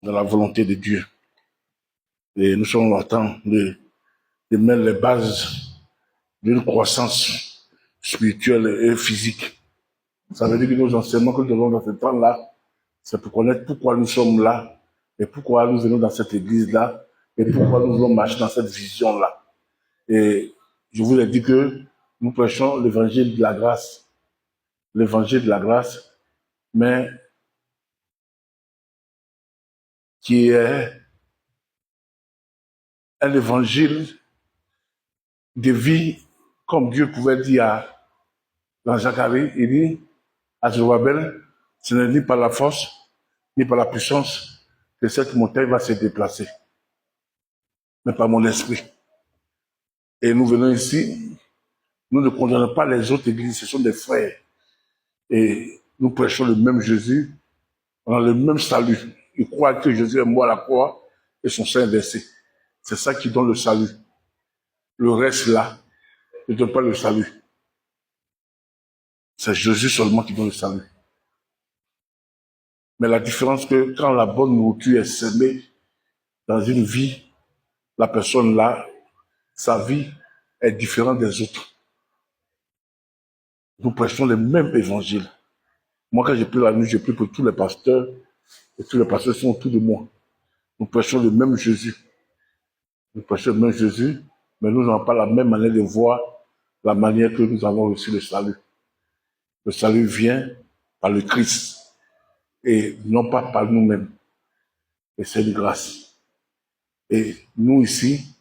dans la volonté de Dieu. Et nous sommes en train de mettre les bases d'une croissance spirituelle et physique. Ça veut dire que nos enseignements que nous devons dans ce temps-là, c'est pour connaître pourquoi nous sommes là et pourquoi nous venons dans cette église-là et pourquoi nous voulons marcher dans cette vision-là. Et je vous ai dit que nous prêchons l'évangile de la grâce. L'évangile de la grâce, mais qui est un évangile de vie, comme Dieu pouvait dire dans Zacharie, il dit à Zorobabel, ce n'est ni par la force, ni par la puissance que cette montagne va se déplacer, mais par mon esprit. Et nous venons ici, nous ne condamnons pas les autres églises, ce sont des frères. Et nous prêchons le même Jésus, on a le même salut. Ils croient que Jésus est mort à la croix et son sang est versé. C'est ça qui donne le salut. Le reste là ne donne pas le salut. C'est Jésus seulement qui donne le salut. Mais la différence que quand la bonne nourriture est semée dans une vie, la personne là, sa vie est différente des autres. Nous prêchons le même évangile. Moi, quand j'ai pris la nuit, j'ai pris pour tous les pasteurs, et tous les pasteurs sont autour de moi. Nous prêchons le même Jésus. Nous prêchons le même Jésus, mais nous n'avons pas la même manière de voir la manière que nous avons reçu le salut. Le salut vient par le Christ et non pas par nous-mêmes. Et c'est une grâce. Et nous ici,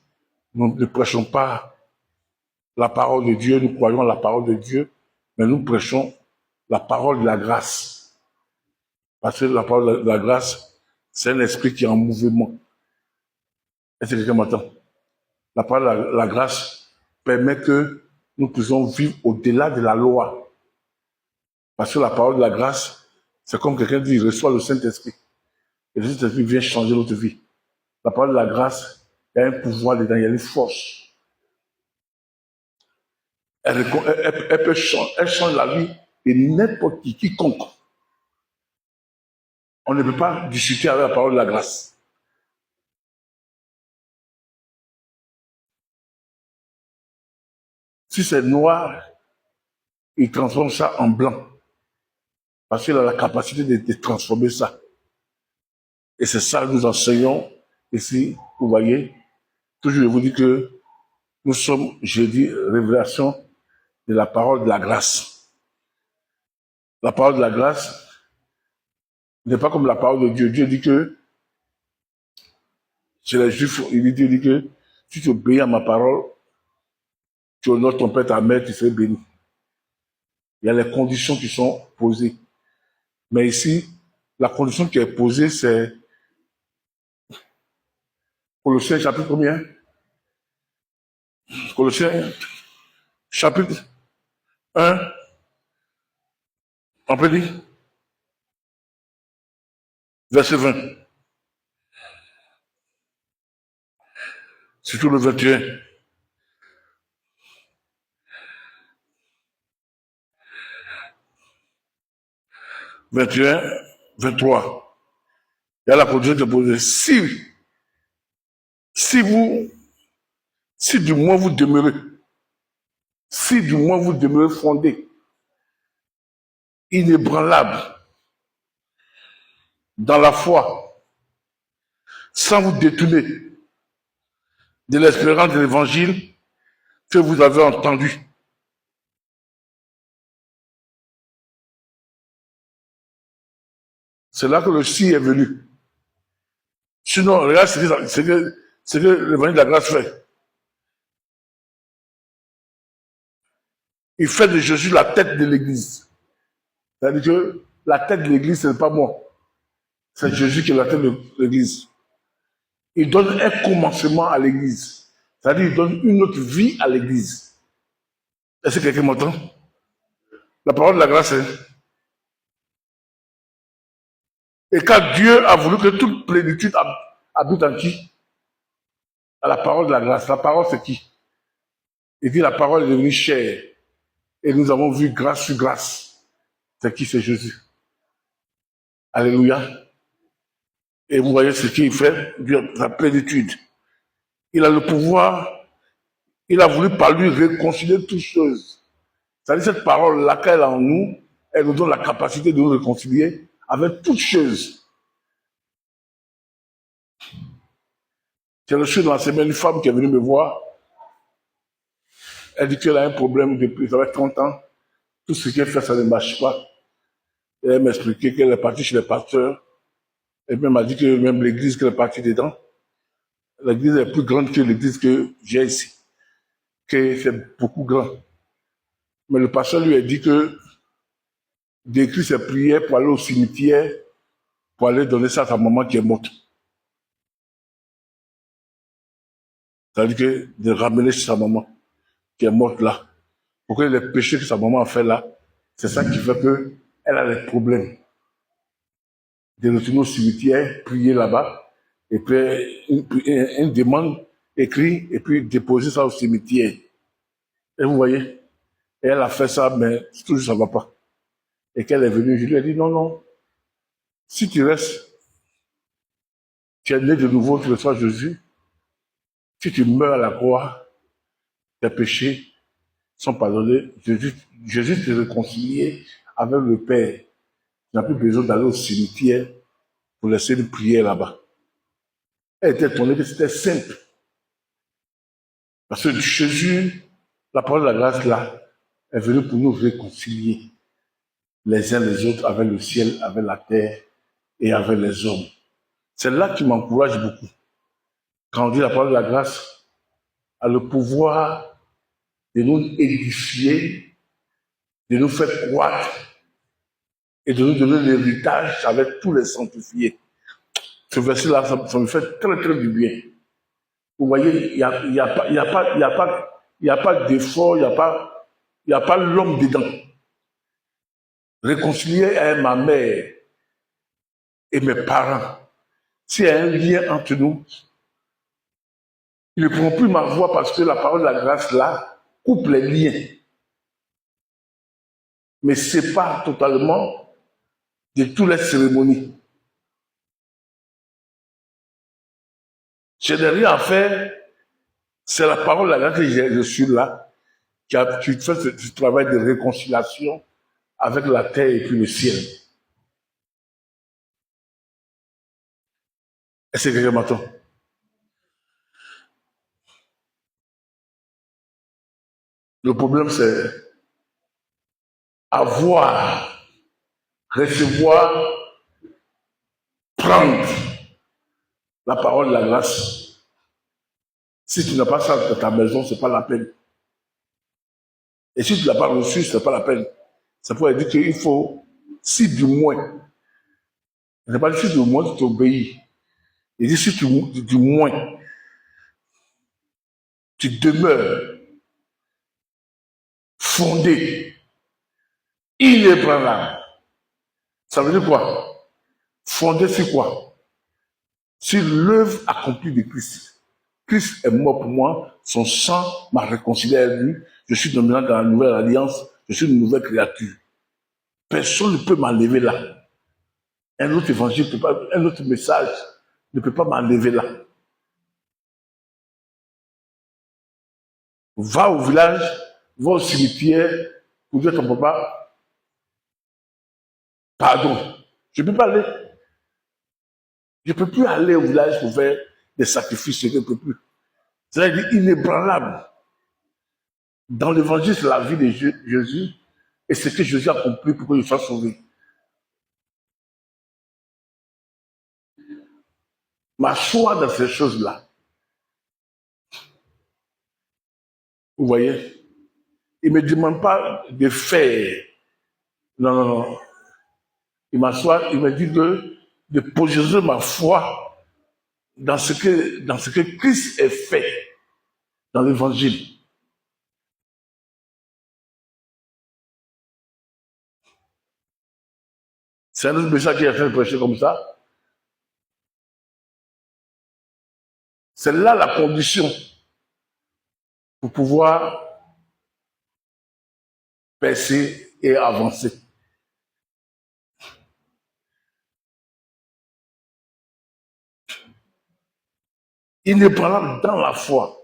nous ne prêchons pas la parole de Dieu, nous croyons la parole de Dieu, mais nous prêchons la parole de la grâce. Parce que la parole de la grâce, c'est un esprit qui est en mouvement. Est-ce que quelqu'un m'entend? La parole de la grâce permet que nous puissions vivre au-delà de la loi. Parce que la parole de la grâce, c'est comme quelqu'un dit, il reçoit le Saint-Esprit. Et le Saint-Esprit vient changer notre vie. La parole de la grâce, il y a un pouvoir dedans, il y a une force. Elle change la vie de n'importe qui, quiconque. On ne peut pas discuter avec la parole de la grâce. Si c'est noir, il transforme ça en blanc. Parce qu'il a la capacité de transformer ça. Et c'est ça que nous enseignons ici. Vous voyez, toujours je vous dis que nous sommes, je dis, révélation de la parole de la grâce. La parole de la grâce n'est pas comme la parole de Dieu. Dieu dit que, chez les Juifs, Dieu dit que si tu obéis à ma parole, tu honores ton père, ta mère, tu seras béni. Il y a les conditions qui sont posées. Mais ici, la condition qui est posée, c'est Colossiens chapitre combien? Colossiens chapitre 1, on peut dire, verset 20. Surtout le 21. « 21, 23. Il y a la condition qui est posée. Si du moins vous demeurez, fondé, inébranlable, dans la foi, sans vous détourner de l'espérance de l'évangile que vous avez entendu. C'est là que le si est venu. Sinon, regarde ce que l'évangile de la grâce fait. Il fait de Jésus la tête de l'église. C'est-à-dire que la tête de l'église, ce n'est pas moi. C'est Jésus qui est la tête de l'église. Il donne un commencement à l'église. C'est-à-dire qu'il donne une autre vie à l'église. Est-ce que quelqu'un m'entend? La parole de la grâce est... Et quand Dieu a voulu que toute plénitude habite en qui? À la parole de la grâce. La parole, c'est qui? Il dit la parole est devenue chair. Et nous avons vu grâce sur grâce. C'est qui? C'est Jésus. Alléluia. Et vous voyez ce qu'il fait, la plénitude. Il a le pouvoir, il a voulu par lui réconcilier toutes choses. C'est-à-dire cette parole, laquelle en nous, elle nous donne la capacité de nous réconcilier avec toutes choses. J'ai reçu dans la semaine une femme qui est venue me voir. Elle dit qu'elle a un problème depuis, ça fait 30 ans. Tout ce qu'elle fait, ça ne marche pas. Et elle m'expliquait qu'elle est partie chez les pasteurs. Et puis elle m'a dit que même l'église qu'elle est partie dedans, l'église est plus grande que l'église que j'ai ici. Que c'est beaucoup grand. Mais le pasteur lui a dit que d'écrire ses prières pour aller au cimetière, pour aller donner ça à sa maman qui est morte. C'est-à-dire que de ramener chez sa maman qui est morte là. Pour que les péchés que sa maman a fait là, c'est ça qui fait qu'elle a des problèmes. De retourner au cimetière, prier là-bas, et puis une demande écrite, et puis déposer ça au cimetière. Et vous voyez, et elle a fait ça, mais toujours ça ne va pas. Et qu'elle est venue, je lui ai dit non, non, si tu restes, tu es né de nouveau, tu reçois Jésus, si tu meurs à la croix, tes péchés sont pardonnés. Jésus te réconcilié avec le Père. Tu n'as plus besoin d'aller au cimetière pour laisser une prière là-bas. Elle était étonnée que c'était simple. Parce que Jésus, la parole de la grâce là, est venue pour nous réconcilier les uns les autres avec le ciel, avec la terre et avec les hommes. C'est là qui m'encourage beaucoup. Quand on dit la parole de la grâce, a le pouvoir de nous édifier, de nous faire croître et de nous donner l'héritage avec tous les sanctifiés. Ce verset-là, ça me fait très, très du bien. Vous voyez, il n'y a, y a, pas, y a, pas, y a, pas, y a pas d'effort, il n'y a pas l'homme dedans. Réconcilier avec ma mère et mes parents, s'il y a un lien entre nous, ils ne pourront plus m'avoir parce que la parole de la grâce, là, coupe les liens. Mais sépare totalement de toutes les cérémonies. Je n'ai rien à faire, c'est la parole de la grâce que j'ai reçue là, qui fait ce travail de réconciliation avec la terre et puis le ciel. Est-ce que je m'entends? Le problème, c'est avoir, recevoir, prendre la parole de la grâce. Si tu n'as pas ça dans ta maison, ce n'est pas la peine. Et si tu ne l'as pas reçu, ce n'est pas la peine. Ça pourrait dire qu'il faut, si du moins, je n'ai pas dit si du moins tu t'obéis. Il dit si du moins tu demeures fondé, inébranlable. Ça veut dire quoi? Fondé sur quoi? Sur l'œuvre accomplie de Christ. Christ est mort pour moi, son sang m'a réconcilié avec lui. Je suis dominant dans la nouvelle alliance, je suis une nouvelle créature. Personne ne peut m'enlever là. Un autre évangile, peut pas, un autre message ne peut pas m'enlever là. Va au village, va au cimetière pour dire à ton papa, pardon. Je ne peux pas aller. Je ne peux plus aller au village pour faire des sacrifices, je ne peux plus. C'est-à-dire inébranlable. Dans l'évangile, c'est la vie de Jésus et ce que Jésus a accompli pour qu'il soit sauvé. M'asseoir dans ces choses-là. Vous voyez? Il ne me demande pas de faire. Non, non, non. Il m'assoit, il me dit de poser ma foi dans ce que Christ a fait dans l'évangile. C'est un autre message qui a fait prêcher comme ça. C'est là la condition pour pouvoir percer et avancer. inébranlable dans la foi.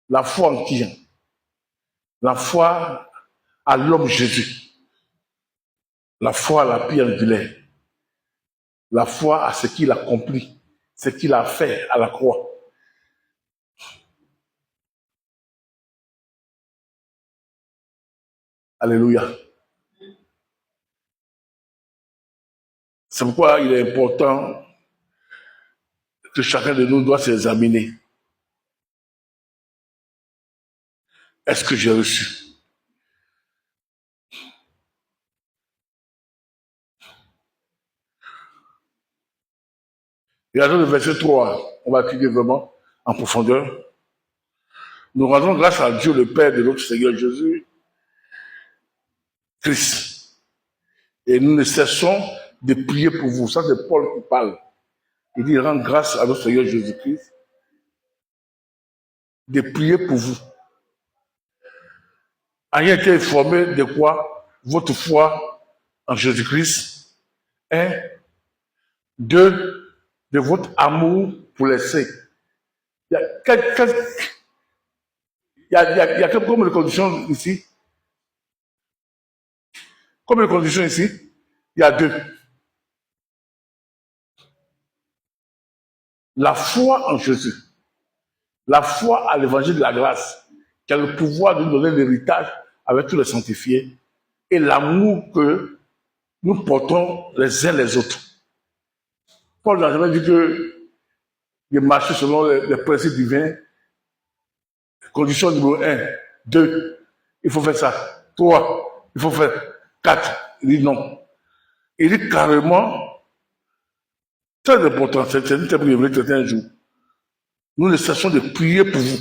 La foi en qui? La foi à l'homme Jésus. La foi à la pierre angulaire. La foi à ce qu'il a accompli, ce qu'il a fait à la croix. Alléluia. C'est pourquoi il est important que chacun de nous doit s'examiner. Est-ce que j'ai reçu? Regardons le verset 3. On va étudier vraiment en profondeur. Nous rendons grâce à Dieu le Père de notre Seigneur Jésus Christ. Et nous ne cessons de prier pour vous. Ça, c'est Paul qui parle. Il dit, rend grâce à notre Seigneur Jésus-Christ de prier pour vous. Ayant été informé de quoi? Votre foi en Jésus-Christ. Un, deux, de votre amour pour les saints. Il y a combien de conditions ici? Combien de conditions ici? Il y a deux. La foi en Jésus. La foi à l'évangile de la grâce, qui a le pouvoir de nous donner l'héritage avec tous les sanctifiés, et l'amour que nous portons les uns les autres. Paul n'a jamais dit que de marcher selon les principes divins. Condition numéro 1, 2, il faut faire ça. 3, il faut faire 4. Il dit non. Il dit carrément, très important, c'est une thème traiter un jour. Nous ne cessons de prier pour vous,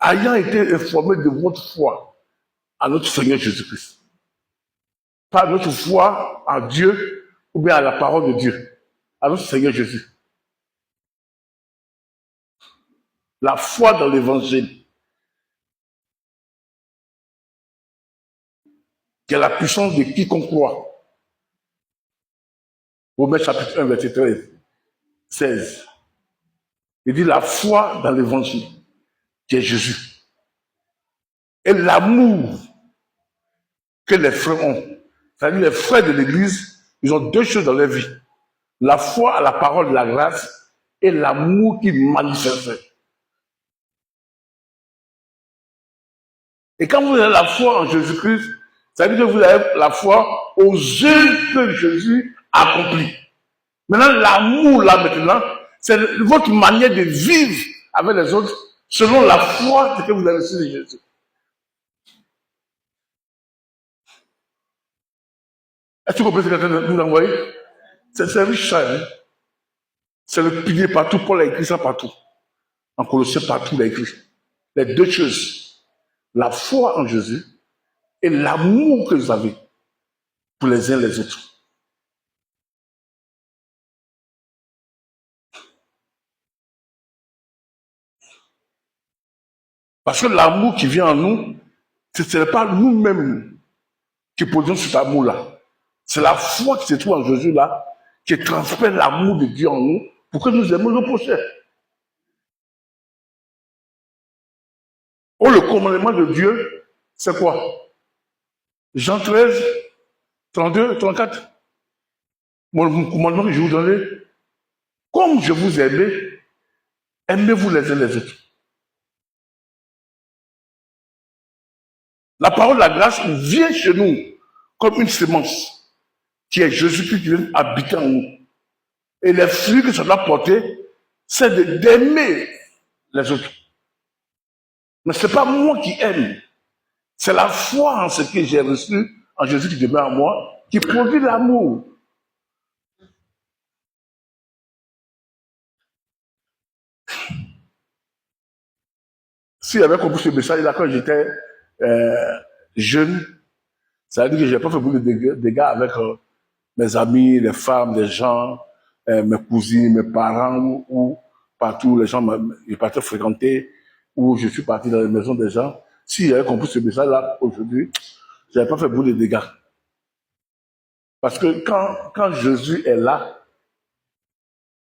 ayant été informés de votre foi à notre Seigneur Jésus-Christ. Pas notre foi en Dieu ou bien à la parole de Dieu, à notre Seigneur Jésus. La foi dans l'évangile, qui est la puissance de quiconque croit. Romains chapitre 1, verset 13, 16. Il dit la foi dans l'évangile, qui est Jésus. Et l'amour que les frères ont. C'est-à-dire les frères de l'Église, ils ont deux choses dans leur vie. La foi à la parole de la grâce et l'amour qu'ils manifestent. Et quand vous avez la foi en Jésus-Christ, ça veut dire que vous avez la foi aux œuvres que Jésus a accompli. Maintenant, l'amour, là, maintenant, c'est votre manière de vivre avec les autres selon la foi que vous avez reçue de Jésus. Est-ce que vous comprenez ce que quelqu'un nous envoie? C'est riche, ça. Hein? C'est le pilier partout. Paul a écrit ça partout. En Colossiens, partout, il a écrit. Les deux choses. La foi en Jésus et l'amour que vous avez pour les uns les autres. Parce que l'amour qui vient en nous, ce n'est pas nous-mêmes qui produisons cet amour-là. C'est la foi qui se trouve en Jésus-là qui transmet l'amour de Dieu en nous pour que nous aimions nos prochains. Oh, le commandement de Dieu, c'est quoi? Jean 13, 32, 34. Mon commandement que je vous donne, comme je vous ai aimé, aimez-vous les uns les autres. La parole de la grâce vient chez nous comme une semence qui est Jésus-Christ qui vient habiter en nous. Et les fruits que ça doit porter, c'est d'aimer les autres. Mais ce n'est pas moi qui aime. C'est la foi en ce que j'ai reçu en Jésus qui demeure en moi, qui produit l'amour. Si j'avais compris ce message-là quand j'étais jeune, ça veut dire que je n'ai pas fait beaucoup de dégâts avec mes amis, les femmes, les gens, mes cousines, mes parents, ou partout les gens ils partaient fréquenter, ou je suis parti dans les maisons des gens. Si j'avais compris ce message-là aujourd'hui, je n'avais pas fait beaucoup de dégâts. Parce que quand Jésus est là,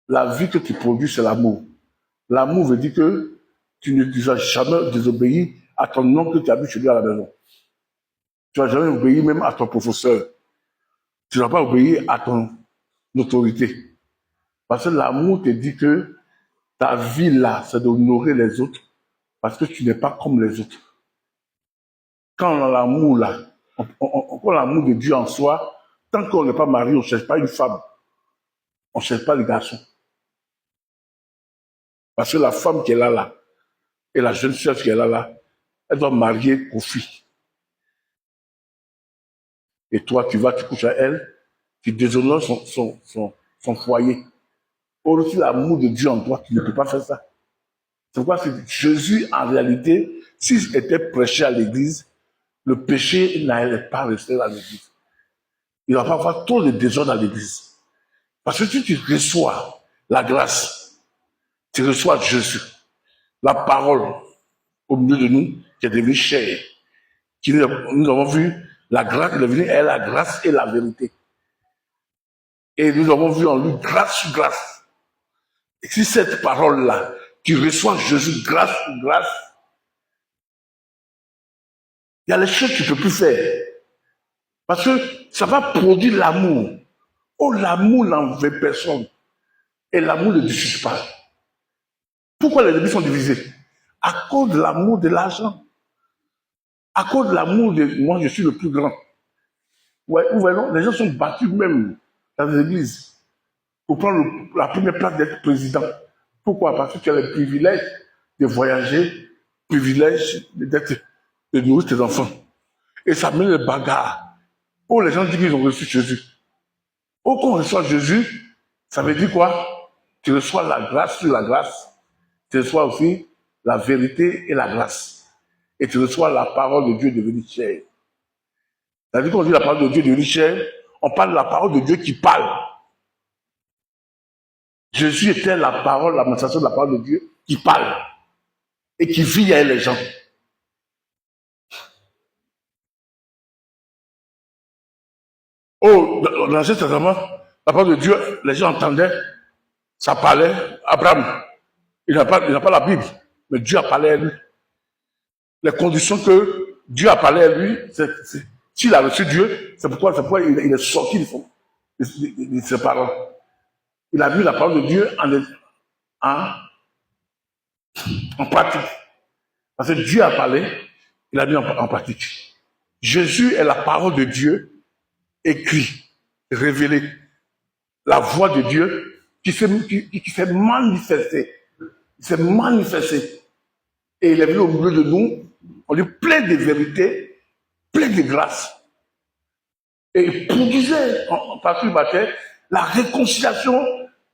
la vie que tu produis, c'est l'amour. L'amour veut dire que tu ne vas jamais désobéir à ton oncle qui habite chez lui à la maison. Tu ne vas jamais obéir même à ton professeur. Tu ne vas pas obéir à ton autorité. Parce que l'amour te dit que ta vie là, c'est d'honorer les autres parce que tu n'es pas comme les autres. Quand on a l'amour là, on a l'amour de Dieu en soi, tant qu'on n'est pas marié, on ne cherche pas une femme. On ne cherche pas les garçons. Parce que la femme qui est là, et la jeune sœur qui est là, elle doit marier Kofi. Et toi, tu vas, tu couches à elle, tu déshonores son foyer. Or, si l'amour de Dieu en toi, tu ne peux pas faire ça. C'est pourquoi Jésus, en réalité, s'il était prêché à l'église, le péché n'allait pas rester à l'église. Il ne va pas avoir trop de désordre à l'église. Parce que si tu reçois la grâce, tu reçois Jésus, la parole au milieu de nous, qui est devenue chair, nous avons vu la grâce, il est venu, elle, la grâce et la vérité. Et nous avons vu en lui grâce sur grâce. Et si cette parole-là, tu reçois Jésus grâce sur grâce, il y a les choses que tu ne peux plus faire. Parce que ça va produire l'amour. Oh, l'amour n'en veut personne. Et l'amour ne divise pas. Pourquoi les églises sont divisées? À cause de l'amour de l'argent. À cause de l'amour de moi, je suis le plus grand. Ouais, vous voyez, les gens sont battus même dans les églises pour prendre la première place d'être président. Pourquoi? Parce que tu as le privilège de voyager, le privilège de nourrir tes enfants. Et ça met le bagarre. Oh, les gens disent qu'ils ont reçu Jésus. Oh, quand on reçoit Jésus, ça veut dire quoi? Tu reçois la grâce sur la grâce. Tu reçois aussi la vérité et la grâce. Et tu reçois la parole de Dieu devenue chair. C'est-à-dire qu'on dit la parole de Dieu devenue chair, on parle de la parole de Dieu qui parle. Jésus était la parole, la manifestation de la parole de Dieu qui parle et qui vit avec les gens. Oh, dans l'Ancien Testament, la parole de Dieu, les gens entendaient, ça parlait. Abraham, il n'a pas la Bible, mais Dieu a parlé à lui. Les conditions que Dieu a parlé à lui, s'il a reçu Dieu, c'est pourquoi il est sorti de ses paroles. Il a mis la parole de Dieu en pratique. Parce que Dieu a parlé, il a mis en pratique. Jésus est la parole de Dieu écrite, révélée. La voix de Dieu qui s'est manifestée. Il s'est manifesté. Et il est venu au milieu de nous, on lui plein de vérité, plein de grâce. Et il produisait, en partie la réconciliation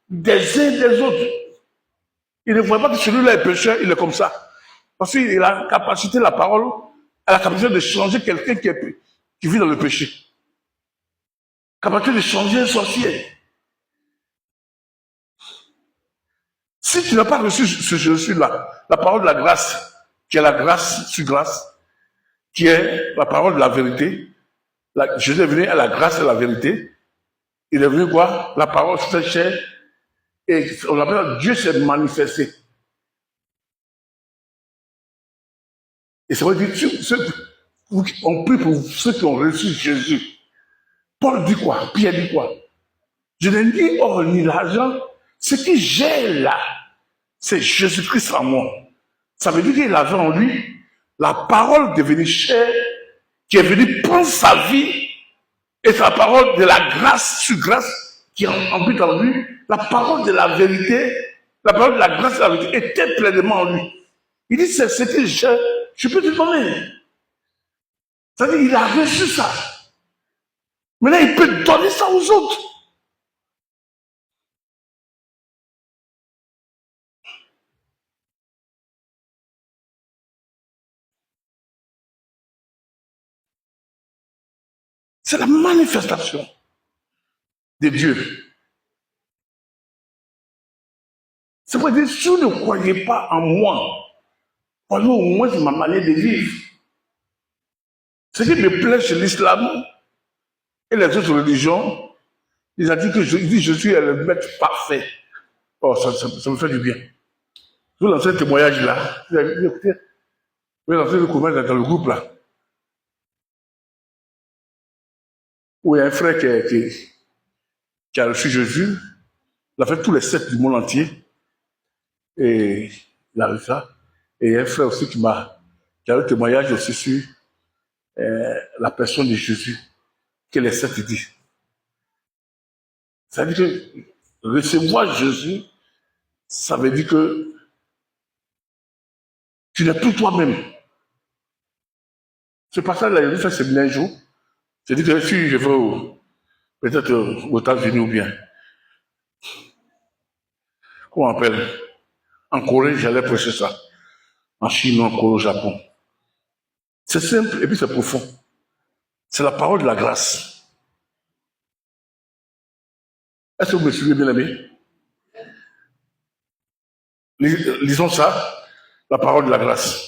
des uns des autres. Il ne voit pas que celui-là est pécheur, il est comme ça. Parce qu'il a la capacité, la parole, a la capacité de changer quelqu'un qui vit dans le péché. Capacité de changer un sorcier. Si tu n'as pas reçu ce Jésus-là, la parole de la grâce, qui est la grâce sur grâce, qui est la parole de la vérité, Jésus est venu à la grâce et la vérité. Il est venu quoi? La parole fait chair. Et on appelle Dieu s'est manifesté. Et ça veut dire, on prie pour ceux qui ont reçu Jésus. Paul dit quoi? Pierre dit quoi? Je n'ai ni or ni l'argent. Ce que j'ai là, c'est Jésus-Christ en moi. Ça veut dire qu'il avait en lui la parole devenue chair, qui est venue prendre sa vie, et sa parole de la grâce sur grâce, qui habite en lui, la parole de la vérité, la parole de la grâce et de la vérité était pleinement en lui. Il dit, c'est ce que je peux te donner. C'est-à-dire, il a reçu ça. Maintenant, il peut donner ça aux autres. C'est la manifestation de Dieu. C'est pour dire, si vous ne croyez pas en moi, voyez au moins ma manière de vivre. Ce qui me plaît chez l'islam et les autres religions, ils ont dit que je suis le maître parfait. Oh, ça me fait du bien. Je vais lancer un témoignage là. Écoutez, je vais lancer le témoignage dans le groupe là. Où il y a un frère qui a reçu Jésus. Il a fait tous les sectes du monde entier. Et il a reçu ça. Et il y a un frère aussi qui a un témoignage aussi sur la personne de Jésus que les sectes disent. Ça veut dire que recevoir Jésus, ça veut dire que tu n'es plus toi-même. Ce passage-là, il a fait séminaire un jour. J'ai dit que si je vais peut-être aux États-Unis ou bien, comment on appelle, en Corée, j'allais prêcher ça. En Chine, en Corée, au Japon. C'est simple et puis c'est profond. C'est la parole de la grâce. Est-ce que vous me suivez, bien aimé? Lisons ça, la parole de la grâce.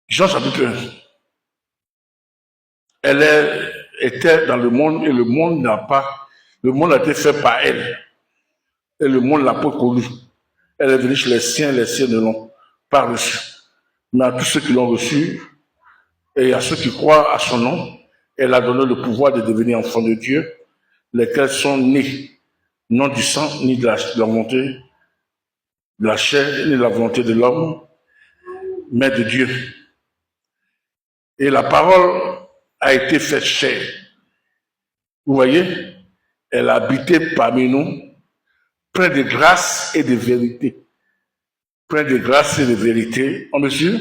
Jean chapitre 1. Elle était dans le monde et le monde a été fait par elle. Et le monde l'a pas connue. Elle est venue chez les siens ne l'ont pas reçue. Mais à tous ceux qui l'ont reçue, et à ceux qui croient à son nom, elle a donné le pouvoir de devenir enfants de Dieu, lesquels sont nés, non du sang, ni de la volonté de la chair, ni de la volonté de l'homme, mais de Dieu. Et la parole a été faite chair. Vous voyez, elle a habité parmi nous, plein de grâce et de vérité. Plein de grâce et de vérité. En mesure,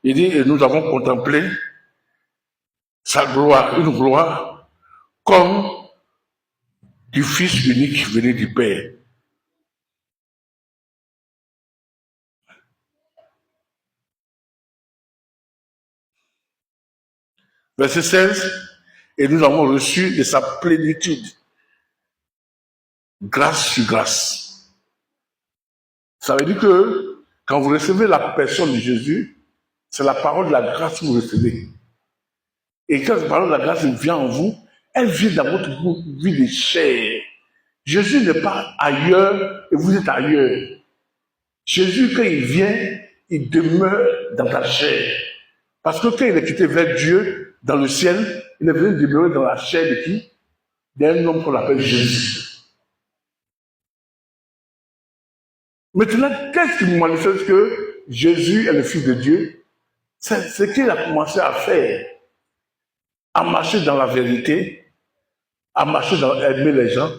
il dit, et nous avons contemplé sa gloire, une gloire comme du Fils unique venu du Père. Verset 16, et nous avons reçu de sa plénitude, grâce sur grâce. Ça veut dire que quand vous recevez la personne de Jésus, c'est la parole de la grâce que vous recevez. Et quand la parole de la grâce vient en vous, elle vient dans votre vie de chair. Jésus n'est pas ailleurs et vous êtes ailleurs. Jésus, quand il vient, il demeure dans ta chair. Parce que quand il est quitté vers Dieu, dans le ciel, il est venu demeurer dans la chair de qui? D'un homme qu'on appelle Jésus. Maintenant, qu'est-ce qui nous manifeste que Jésus est le Fils de Dieu? C'est ce qu'il a commencé à faire. À marcher dans la vérité, à marcher dans aimer les gens,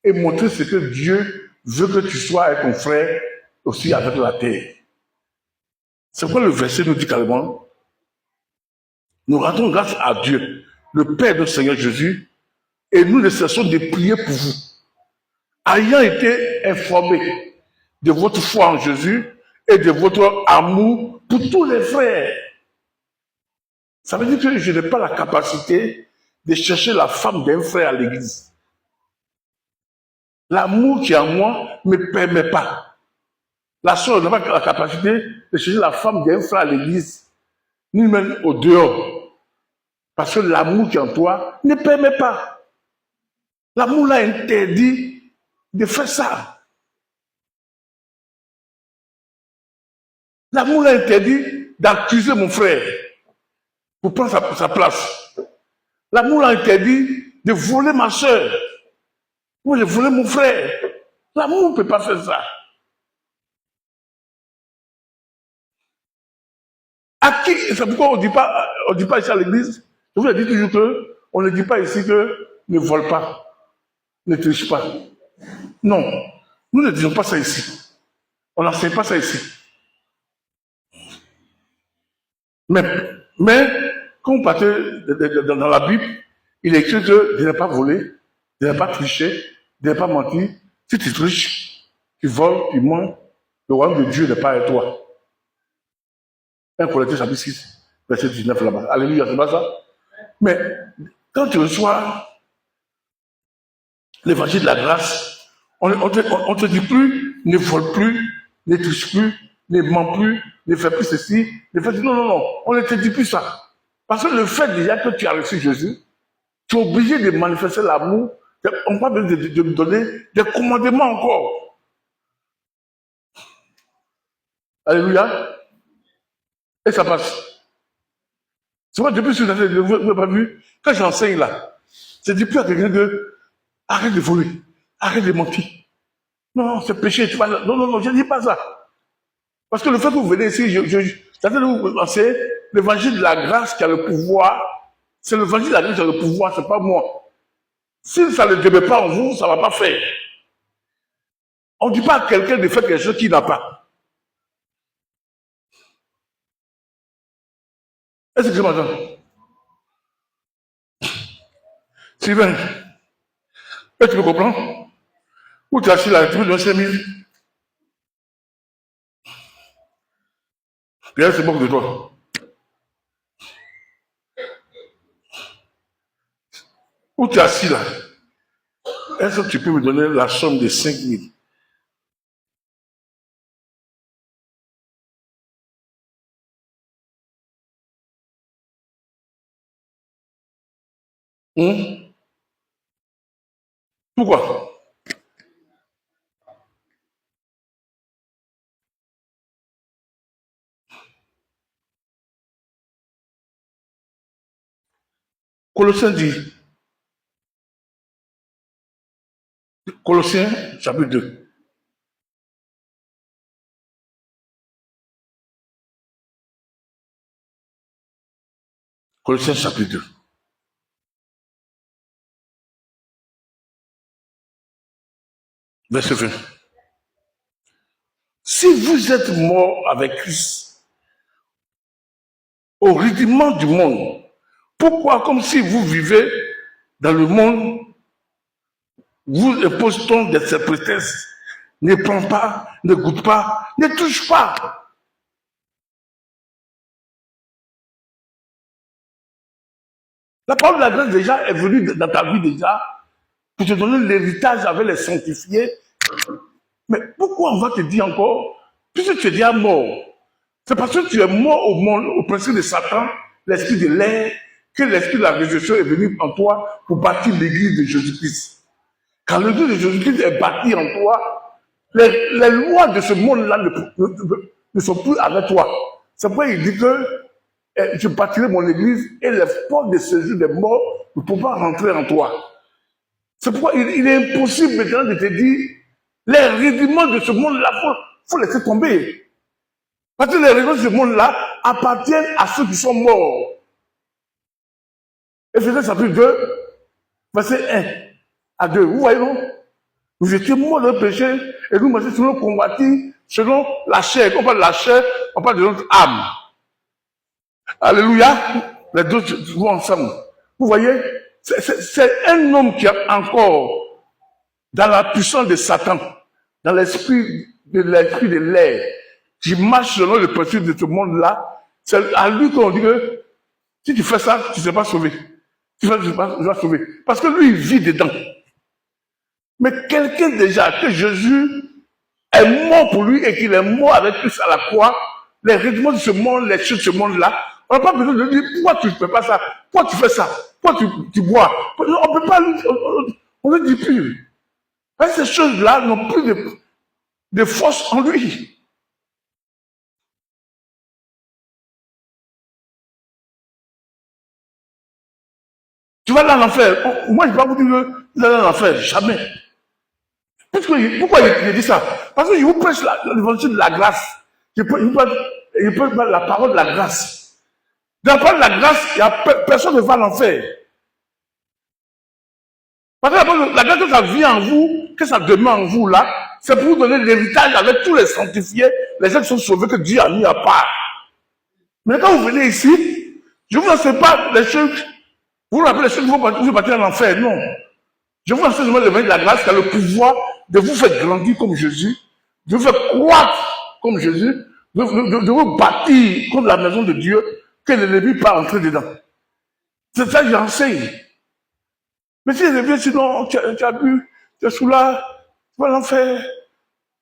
et montrer ce que Dieu veut que tu sois avec ton frère, aussi avec la terre. C'est pourquoi le verset nous dit carrément, nous rendons grâce à Dieu, le Père de notre Seigneur Jésus, et nous ne cessons de prier pour vous. Ayant été informés de votre foi en Jésus et de votre amour pour tous les frères. Ça veut dire que je n'ai pas la capacité de chercher la femme d'un frère à l'église. L'amour qui est en moi ne me permet pas. La soeur n'a pas la capacité de chercher la femme d'un frère à l'église, ni même au dehors. Parce que l'amour qui est en toi ne permet pas. L'amour l'a interdit de faire ça. L'amour l'a interdit d'accuser mon frère pour prendre sa place. L'amour l'a interdit de voler ma soeur. Moi, j'ai volé mon frère. L'amour ne peut pas faire ça. À qui? C'est pourquoi on ne dit pas ici à l'église. Je vous ai dit toujours qu'on ne dit pas ici que ne vole pas, ne triche pas. Non, nous ne disons pas ça ici. On n'enseigne pas ça ici. Mais quand vous partez dans la Bible, il est écrit que de ne pas voler, de ne pas tricher, de ne pas mentir. Si tu triches, tu voles, tu mens, le royaume de Dieu n'est pas avec toi. 1 Corinthiens chapitre 6, verset 19 là-bas. Alléluia, c'est pas ça? Mais quand tu reçois l'évangile de la grâce, on ne te dit plus, ne vole plus, ne triche plus, ne mens plus, ne fais plus ceci, ne fais plus... Non, non, non, on ne te dit plus ça. Parce que le fait déjà que tu as reçu Jésus, tu es obligé de manifester l'amour. On va de lui donner des commandements encore. Alléluia. Et ça passe. C'est vrai, depuis que vous n'avez pas vu, quand j'enseigne là, je dis plus à quelqu'un que arrête de voler, arrête de mentir. Non, non, c'est péché. Tu vas... Non, non, non, je ne dis pas ça. Parce que le fait que vous venez ici, c'est-à-dire que vous pensez, l'évangile de la grâce qui a le pouvoir, c'est l'évangile de la grâce qui a le pouvoir, c'est pas moi. Si ça ne demeure pas en vous, ça ne va pas faire. On ne dit pas à quelqu'un de faire quelque chose qu'il n'a pas. Est-ce que je m'entends? Sylvain, est-ce que tu me comprends? Où tu es assis là, tu me donnes 5 000. Pierre se moque de toi. Où tu es assis là, est-ce que tu peux me donner la somme de 5 000? Pourquoi? Colossiens dit, Colossiens chapitre 2. Colossiens chapitre 2. Verset 20. Si vous êtes mort avec Christ au rudiment du monde, pourquoi, comme si vous vivez dans le monde, vous impose-t-on de ces prétextes? Ne prends pas, ne goûte pas, ne touche pas. La parole de la grâce déjà est venue dans ta vie déjà pour te donner l'héritage avec les sanctifiés. Mais pourquoi on va te dire encore, puisque tu es déjà mort, c'est parce que tu es mort au monde, au principe de Satan, l'esprit de l'air, que l'esprit de la résurrection est venu en toi pour bâtir l'église de Jésus-Christ. Quand l'église de Jésus-Christ est bâtie en toi, les lois de ce monde-là ne sont plus avec toi. C'est pourquoi il dit que je bâtirai mon église et les portes de séjour des morts ne pourront pas rentrer en toi. C'est pourquoi il est impossible maintenant de te dire les rudiments de ce monde-là, faut laisser tomber. Parce que les rudiments de ce monde-là appartiennent à ceux qui sont morts. Éphésiens chapitre 2, verset 1 à 2. Vous voyez, non? Vous étiez morts de le péché et nous, maintenant, nous combattis selon la chair. Quand on parle de la chair, on parle de notre âme. Alléluia. Les deux vont ensemble. Vous voyez, c'est un homme qui est encore dans la puissance de Satan, dans l'esprit de l'air, qui marche selon le principe de ce monde-là. C'est à lui qu'on dit que si tu fais ça, tu ne seras pas sauvé. Tu ne seras pas sauvé. Parce que lui, il vit dedans. Mais quelqu'un déjà, que Jésus est mort pour lui et qu'il est mort avec Christ à la croix, les rudiments de ce monde, les choses de ce monde-là, on n'a pas besoin de dire pourquoi tu ne fais pas ça, pourquoi tu fais ça, pourquoi tu bois. On ne peut pas, on ne dit plus. Parce que ces choses-là n'ont plus de force en lui. Tu vas dans l'enfer. Moi, je ne vais pas vous dire que vous allez dans l'enfer. Jamais. Pourquoi il dit ça? Parce que je vous prêche l'évangile de la grâce. Je peux la parole de la grâce. Dans la parole de la grâce, personne ne va à l'enfer. Parce que la grâce que ça vient en vous, que ça demeure en vous là, c'est pour vous donner l'héritage avec tous les sanctifiés, les gens qui sont sauvés que Dieu a mis à part. Mais quand vous venez ici, je ne vous enseigne pas les choses, vous rappelez les choses que vous partez en enfer, non. Je vous enseigne seulement l'évangile de la grâce qui a le pouvoir de vous faire grandir comme Jésus, de vous faire croître comme Jésus, de vous bâtir comme la maison de Dieu, que l'ennemi pas entrer dedans. C'est ça que j'enseigne. Mais si je viens, sinon, tu as bu, tu es sous là, tu vas l'enfer.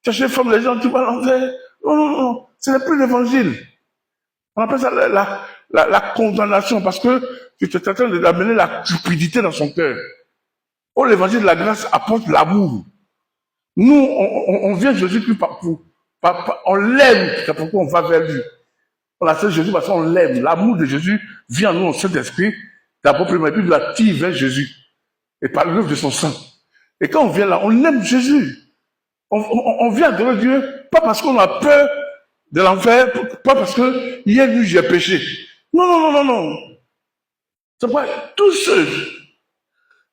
Tu as chez femme les gens, tu vas l'enfer. Non, non, non, ce n'est plus l'évangile. On appelle ça la condamnation parce que tu es en train d'amener la cupidité dans son cœur. Oh, l'évangile de la grâce apporte l'amour. Nous, on vient Jésus plus on l'aime, c'est pourquoi on va vers lui. On accepte Jésus parce qu'on l'aime. L'amour de Jésus vient à nous au Saint-Esprit, d'abord, premièrement, et puis il attire vers Jésus. Et par l'œuvre de son sang. Et quand on vient là, on aime Jésus. On vient adorer Dieu, pas parce qu'on a peur de l'enfer, pas parce que hier nuit j'ai péché. Non, non, non, non, non. C'est pas tous ceux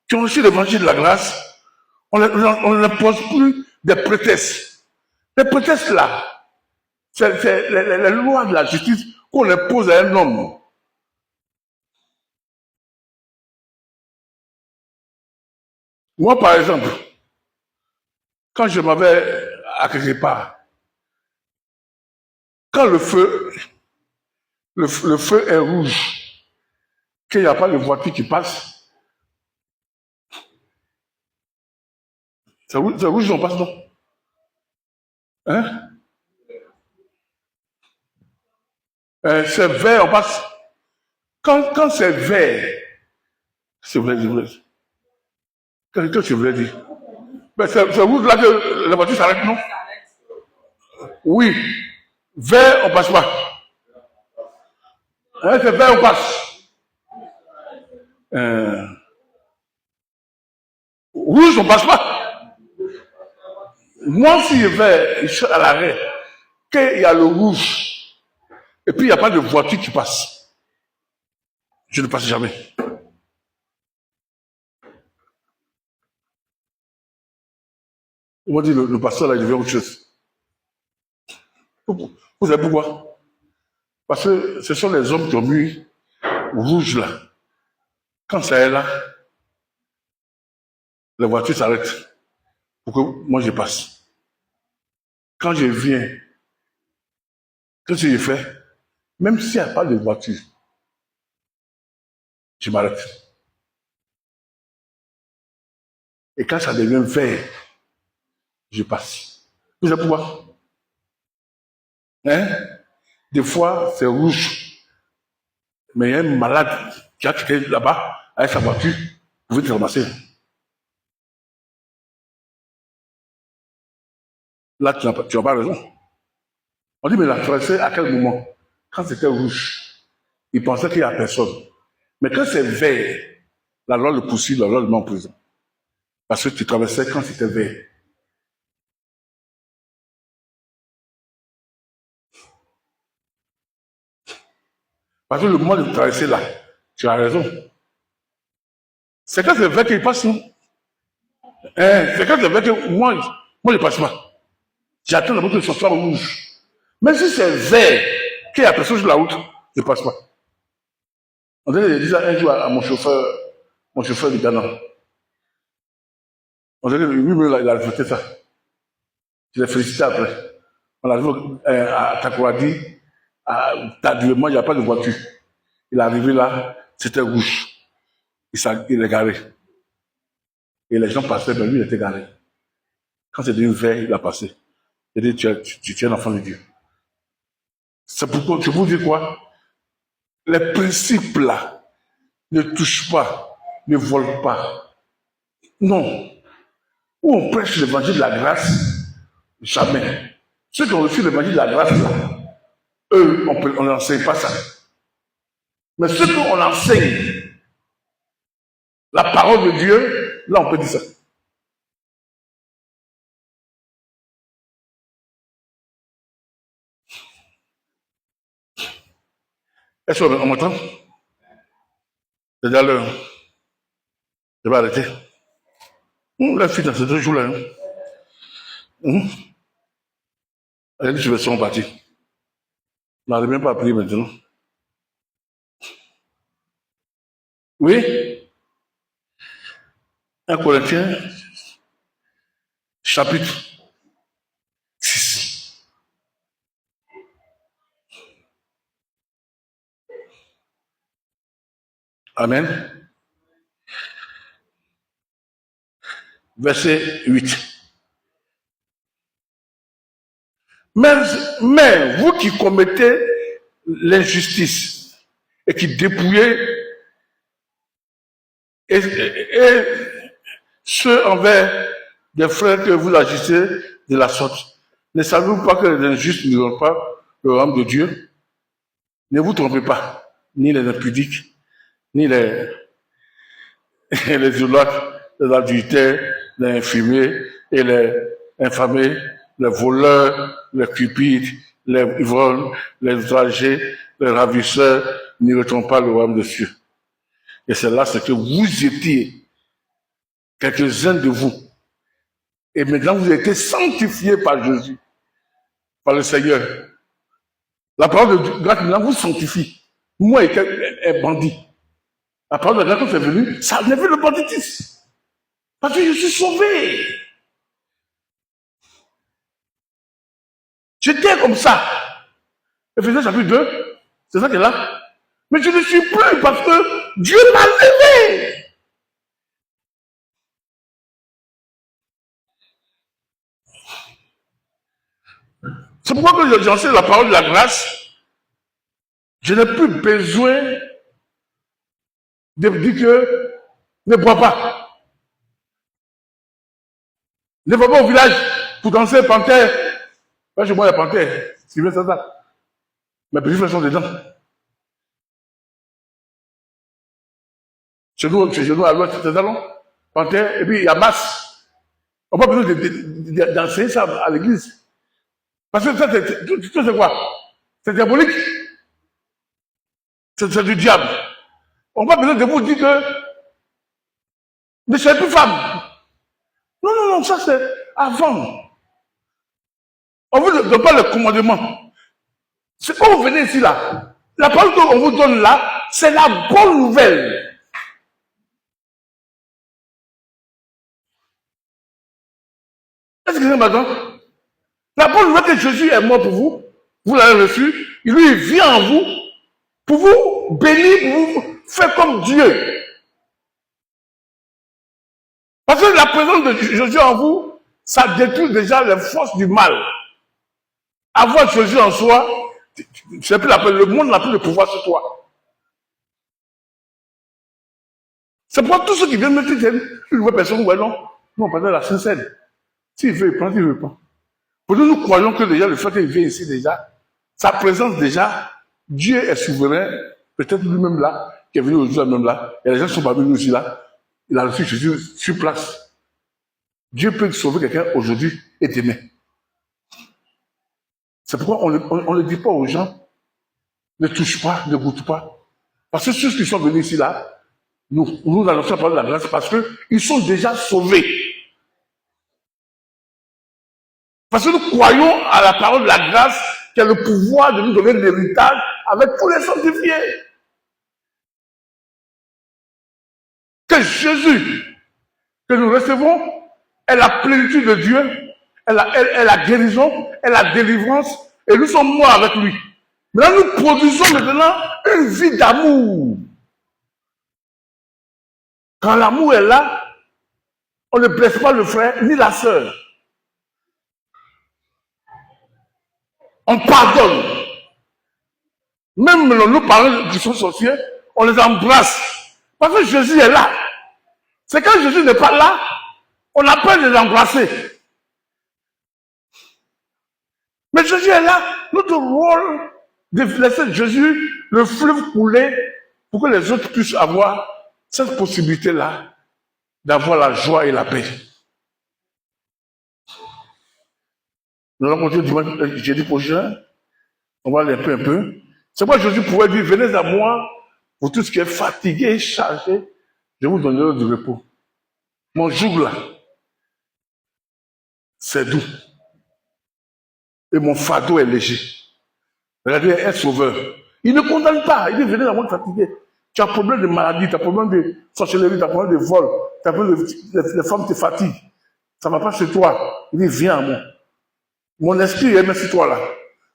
qui ont reçu l'évangile de la grâce, on ne pose plus des prétextes. Les prétextes là, c'est les lois de la justice qu'on impose à un homme. Moi, par exemple, quand je m'avais à quelque part, quand le feu est rouge, qu'il n'y a pas de voiture qui passe, c'est rouge, on passe, non? Hein? C'est vert, on passe. Quand c'est vert, c'est vrai, c'est vrai. Qu'est-ce que tu voulais dire? Ben, c'est rouge là que la voiture s'arrête, non? Oui. Vert, on passe pas. Hein, c'est vert, on passe. Euh, rouge, on passe pas. Moi, si je vais à l'arrêt, qu'il y a le rouge, et puis il n'y a pas de voiture qui passe, je ne passe jamais. On m'a dit, le pasteur là, il devient autre chose. Vous savez pourquoi? Parce que ce sont les hommes qui ont mis rouge là. Quand ça est là, la voiture s'arrête pour que moi je passe. Quand je viens, qu'est-ce que je fais? Même s'il n'y a pas de voiture, je m'arrête. Et quand ça devient vert, je passe. Vous savez pourquoi? Hein? Des fois, c'est rouge. Mais il y a un malade qui a quitté là-bas avec sa voiture. Vous pouvez te ramasser. Là, tu n'as pas raison. On dit, mais la traversée, à quel moment? Quand c'était rouge, il pensait qu'il n'y a personne. Mais quand c'est vert, la loi le poursuit, la loi le met en prison. Parce que tu traversais quand c'était vert. Parce que le moment de traverser là, tu as raison. C'est quand c'est vert qu'il passe, non? C'est quand c'est vert que moi je ne passe pas. J'attends d'abord que ce soit rouge. Mais si c'est vert, qu'il y a personne sur la route, je ne passe pas. On dirait que un jour à mon chauffeur du Ghana. On dirait que lui-même, il a reflété ça. Je l'ai félicité après. On arrive à Takoradi, tardivement, il n'y a pas de voiture. Il est arrivé là, c'était rouge. Il est garé. Et les gens passaient, mais lui, il était garé. Quand c'est devenu vert, il a passé. Il a dit, tu es un enfant de Dieu. C'est pourquoi, je vous dis quoi? Les principes là ne touchent pas, ne volent pas. Non. Où on prêche l'évangile de la grâce, jamais. Ceux qui ont reçu l'évangile de la grâce, là, eux, on n'enseigne pas ça. Mais ceux qu'on enseigne, la parole de Dieu, là, on peut dire ça. Est-ce qu'on m'entend? C'est déjà l'heure. Je vais arrêter. La fille dans ces 2 jours-là. Elle dit, je vais sont partis. On n'arrive même pas à prier maintenant. Oui? 1 Corinthiens, chapitre 6. Amen. Verset 8. Mais vous qui commettez l'injustice et qui dépouillez et ceux envers des frères que vous agissez de la sorte, ne savez-vous pas que les injustes n'auront pas le royaume de Dieu? Ne vous trompez pas, ni les impudiques, ni les idolâtres, les adultères, les infirmés et les infamés, les voleurs, les cupides, les ivrognes, les outragés, les ravisseurs n'iront pas le royaume de Dieu. Et c'est là ce que vous étiez, quelques-uns de vous. Et maintenant vous avez été sanctifiés par Jésus, par le Seigneur. La parole de grâce maintenant vous sanctifie. Moi, est bandit. La parole de grâce quand c'est venu, ça a enlevé le banditisme. Parce que je suis sauvé. J'étais comme ça. Ephésiens chapitre 2, c'est ça qui est là. Mais je ne suis plus parce que Dieu m'a levé. C'est pourquoi que j'enseigne la parole de la grâce. Je n'ai plus besoin de dire que ne bois pas. Ne va pas au village pour danser panthère. Là, je bois la panthère. C'est bien ça. Mes petits frères sont dedans. Chez nous à l'ouest, c'est ça, non? Panthère, et puis il y a masse. On n'a pas besoin d'enseigner ça à l'église. Parce que ça, c'est quoi? C'est diabolique. C'est du diable. On n'a pas besoin de vous dire que ne soyez plus femme. Non, ça c'est avant. On vous donne pas le commandement. C'est quand vous venez ici là. La parole qu'on vous donne là, c'est la bonne nouvelle. Est-ce que c'est maintenant? La bonne nouvelle que Jésus est mort pour vous, vous l'avez reçu, lui il vient en vous pour vous bénir, pour vous faire comme Dieu. Parce que la présence de Jésus en vous, ça détruit déjà les forces du mal. Avoir Jésus en soi, c'est plus le monde n'a plus de pouvoir sur toi. C'est pour tous ceux qui viennent me dire une nouvelle personne, ouais, non, pas de la sincère. S'il veut, il prend, s'il ne veut pas. Pour nous, nous croyons que déjà, le fait qu'il vient ici déjà, sa présence déjà, Dieu est souverain, peut-être lui-même là, qui est venu aujourd'hui même là, et les gens sont parmi nous aussi là, il a reçu Jésus sur place. Dieu peut sauver quelqu'un aujourd'hui et demain. C'est pourquoi on ne dit pas aux gens, ne touche pas, ne goûte pas. Parce que ceux qui sont venus ici là, nous annonçons la parole de la grâce parce qu'ils sont déjà sauvés. Parce que nous croyons à la parole de la grâce qui a le pouvoir de nous donner l'héritage avec tous les sanctifiés. Que Jésus, que nous recevons, est la plénitude de Dieu, est la guérison, est la délivrance, et nous sommes morts avec lui. Maintenant, nous produisons maintenant une vie d'amour. Quand l'amour est là, on ne blesse pas le frère ni la sœur. On pardonne. Même nos parents qui sont sorciers, on les embrasse. Parce que Jésus est là. C'est quand Jésus n'est pas là, on a peur de l'embrasser. Mais Jésus est là. Notre rôle de laisser Jésus le fleuve couler pour que les autres puissent avoir cette possibilité-là d'avoir la joie et la paix. Nous allons continuer dimanche, jeudi prochain. On va aller un peu. C'est pourquoi Jésus pouvait dire, venez à moi, pour tout ce qui est fatigué, chargé, je vous donnerai du repos. Mon joug là, c'est doux. Et mon fardeau est léger. Regardez, un sauveur. Il ne condamne pas. Il dit, venez à moi fatigué. Tu as un problème de maladie, tu as un problème de sorcellerie, tu as un problème de vol, tu as un problème de les femmes te fatiguent. Ça ne va pas chez toi. Il dit, viens à moi. Mon esprit est sur toi là.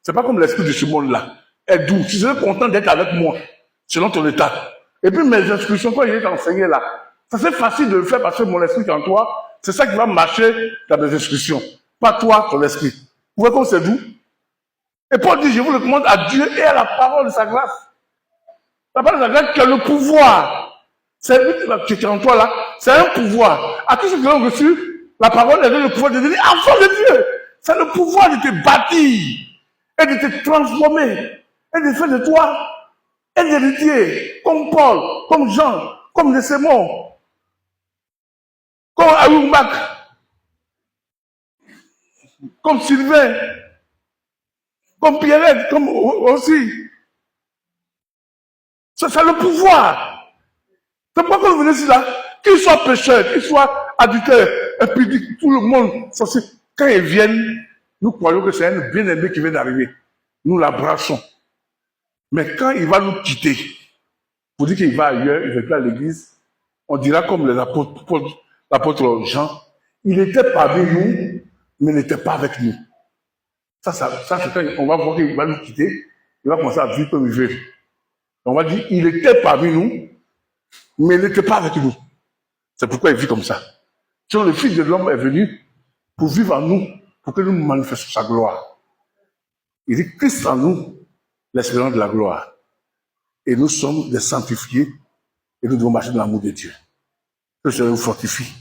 C'est pas comme l'esprit de ce monde-là. Est doux. Tu serais content d'être avec moi, selon ton état. Et puis mes instructions, quand il est enseigné là, ça c'est facile de le faire parce que mon esprit est en toi. C'est ça qui va marcher dans mes instructions. Pas toi, ton esprit. Vous voyez comme c'est doux? Et Paul dit, je vous le commande à Dieu et à la parole de sa grâce. La parole de sa grâce qui a le pouvoir. C'est lui qui est en toi là, c'est un pouvoir. À tous ceux qui l'ont reçu, la parole avait le pouvoir de devenir enfant de Dieu. C'est le pouvoir de te bâtir et de te transformer et de faire de toi un héritier, comme Paul, comme Jean, comme les Simon, comme Aoubak, comme Sylvain, comme Pierrette, comme aussi. C'est le pouvoir. C'est pourquoi quand vous venez ici là, qu'ils soient pécheurs, qu'ils soient adultères, impudiques, tout le monde, quand ils viennent, nous croyons que c'est un bien-aimé qui vient d'arriver. Nous l'abraçons. Mais quand il va nous quitter, pour dire qu'il va ailleurs, il ne va plus à l'église, on dira comme l'apôtre Jean, il était parmi nous, mais n'était pas avec nous. Ça c'est quand on va voir qu'il va nous quitter, il va commencer à vivre comme il veut. On va dire, il était parmi nous, mais il n'était pas avec nous. C'est pourquoi il vit comme ça. Donc le Fils de l'homme est venu pour vivre en nous, pour que nous manifestions sa gloire. Il dit, Christ en nous, l'espérance de la gloire. Et nous sommes des sanctifiés, et nous devons marcher dans l'amour de Dieu. Que le Seigneur nous fortifie.